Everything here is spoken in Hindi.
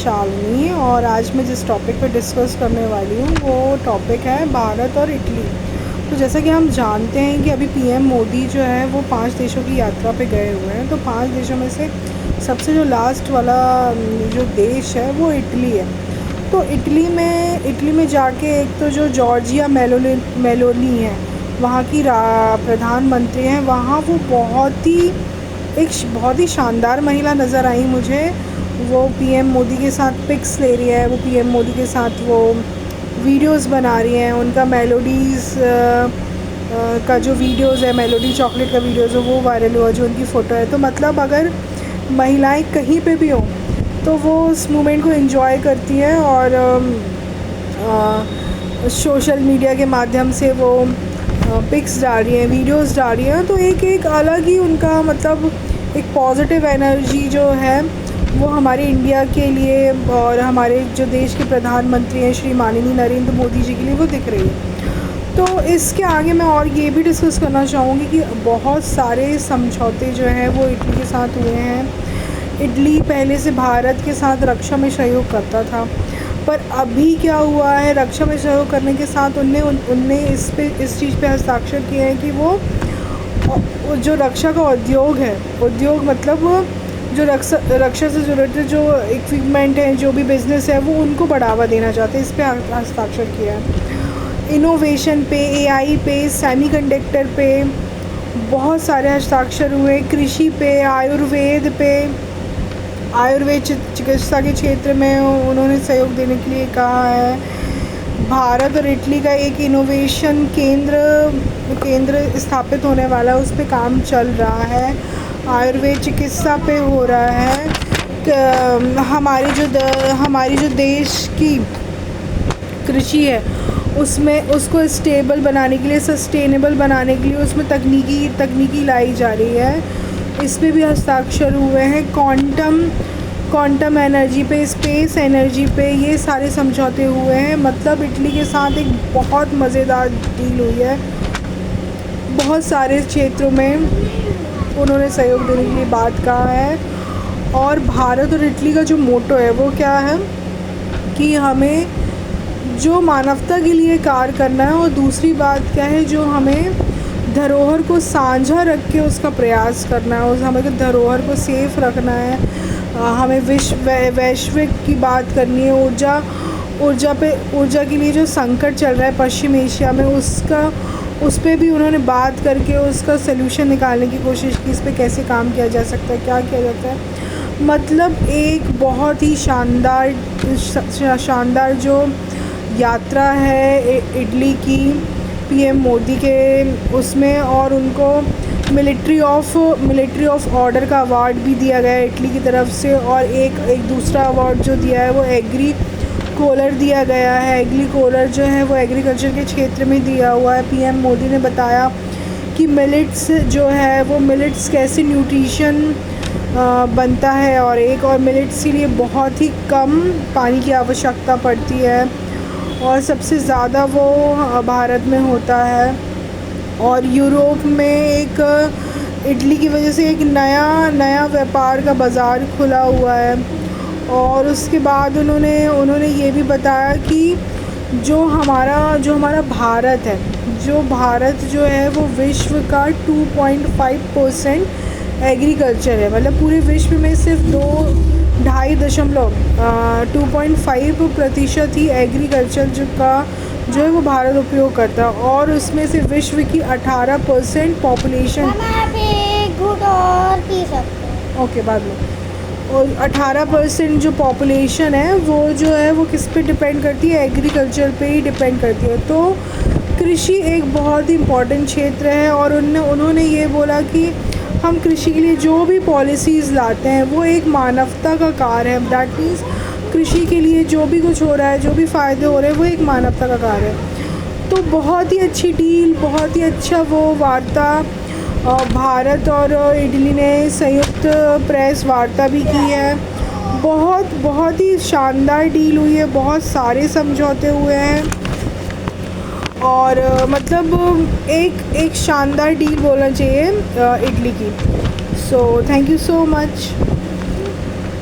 शालिनी और आज मैं जिस टॉपिक पर डिस्कस करने वाली हूँ वो टॉपिक है भारत और इटली। तो जैसा कि हम जानते हैं कि अभी पीएम मोदी जो है वो 5 देशों की यात्रा पे गए हुए हैं। तो 5 देशों में से सबसे जो लास्ट वाला जो देश है वो इटली है। तो इटली में जाके एक तो जो जॉर्जिया मेलोनी है वहाँ की प्रधानमंत्री हैं, वहाँ वो बहुत ही शानदार महिला नज़र आई मुझे। वो पीएम मोदी के साथ पिक्स ले रही है, वो पीएम मोदी के साथ वो वीडियोस बना रही हैं। उनका मेलोडीज़ का जो वीडियोस है, मेलोडी चॉकलेट का वीडियोस है वो वायरल हुआ, जो उनकी फ़ोटो है। तो मतलब अगर महिलाएं कहीं पे भी हों तो वो उस मोमेंट को एंजॉय करती हैं और सोशल मीडिया के माध्यम से वो पिक्स डाल रही हैं, वीडियोस डाल रही हैं। तो एक अलग ही उनका मतलब एक पॉजिटिव एनर्जी जो है वो हमारे इंडिया के लिए और हमारे जो देश के प्रधानमंत्री हैं श्री माननीय नरेंद्र मोदी जी के लिए वो दिख रही है। तो इसके आगे मैं और ये भी डिस्कस करना चाहूँगी कि बहुत सारे समझौते जो हैं वो इटली के साथ हुए हैं। इटली पहले से भारत के साथ रक्षा में सहयोग करता था, पर अभी क्या हुआ है, रक्षा में सहयोग करने के साथ उनने इस चीज़ पे हस्ताक्षर किए हैं कि वो जो रक्षा का उद्योग मतलब जो रक्षा से जुड़े जो इक्विपमेंट हैं, जो भी बिज़नेस है वो उनको बढ़ावा देना चाहते हैं। इस पे हस्ताक्षर किया है। इनोवेशन पे, एआई पे, सेमीकंडक्टर पे बहुत सारे हस्ताक्षर हुए। कृषि पे, आयुर्वेद चिकित्सा के क्षेत्र में उन्होंने सहयोग देने के लिए कहा है। भारत और इटली का एक इनोवेशन केंद्र स्थापित होने वाला है, उस पे काम चल रहा है। आयुर्वेद चिकित्सा पे हो रहा है। हमारी जो देश की कृषि है उसमें उसको स्टेबल बनाने के लिए, सस्टेनेबल बनाने के लिए उसमें तकनीकी लाई जा रही है। इस पे भी हस्ताक्षर हुए हैं। क्वांटम एनर्जी पे, स्पेस एनर्जी पे ये सारे समझौते हुए हैं। मतलब इटली के साथ एक बहुत मज़ेदार डील हुई है। बहुत सारे क्षेत्रों में उन्होंने सहयोग देने के लिए बात कहा है। और भारत और इटली का जो मोटो है वो क्या है कि हमें जो मानवता के लिए कार्य करना है, और दूसरी बात क्या है, जो हमें धरोहर को साझा रख के उसका प्रयास करना है, हमें धरोहर को सेफ रखना है। हमें वैश्विक की बात करनी है। ऊर्जा के लिए जो संकट चल रहा है पश्चिम एशिया में, उस पे भी उन्होंने बात करके उसका सलूशन निकालने की कोशिश की। इस पे कैसे काम किया जा सकता है, क्या किया जाता है। मतलब एक बहुत ही शानदार जो यात्रा है इटली की पीएम मोदी के उसमें, और उनको मिलिट्री ऑफ ऑर्डर का अवार्ड भी दिया गया है इटली की तरफ से। और एक दूसरा अवार्ड जो दिया है वो एग्री कोलर दिया गया है। एग्री कोलर जो है वो एग्रीकल्चर के क्षेत्र में दिया हुआ है। पीएम मोदी ने बताया कि मिलेट्स कैसे न्यूट्रिशन बनता है, और मिलेट्स के लिए बहुत ही कम पानी की आवश्यकता पड़ती है, और सबसे ज़्यादा वो भारत में होता है। और यूरोप में इटली की वजह से एक नया व्यापार का बाज़ार खुला हुआ है। और उसके बाद उन्होंने ये भी बताया कि जो हमारा भारत जो है वो विश्व का 2.5% एग्रीकल्चर है। मतलब पूरे विश्व में सिर्फ 2.5% ही एग्रीकल्चर जो है वो भारत उपयोग करता है। और उसमें से विश्व की 18% पॉपुलेशन ओके बाद में, और 18% जो पॉपुलेशन है वो किस पे डिपेंड करती है, एग्रीकल्चर पे ही डिपेंड करती है। तो कृषि एक बहुत ही इम्पॉर्टेंट क्षेत्र है। और उन्होंने ये बोला कि हम कृषि के लिए जो भी पॉलिसीज़ लाते हैं वो एक मानवता का कार्य है। दैट मीन्स कृषि के लिए जो भी कुछ हो रहा है, जो भी फ़ायदे हो रहे हैं, वो एक मानवता का कार्य है। तो बहुत ही अच्छी डील, बहुत ही अच्छा वो वार्ता भारत और इटली ने संयुक्त प्रेस वार्ता भी की है। बहुत ही शानदार डील हुई है। बहुत सारे समझौते हुए हैं, और मतलब एक शानदार डील बोलना चाहिए इटली की। So thank you so much.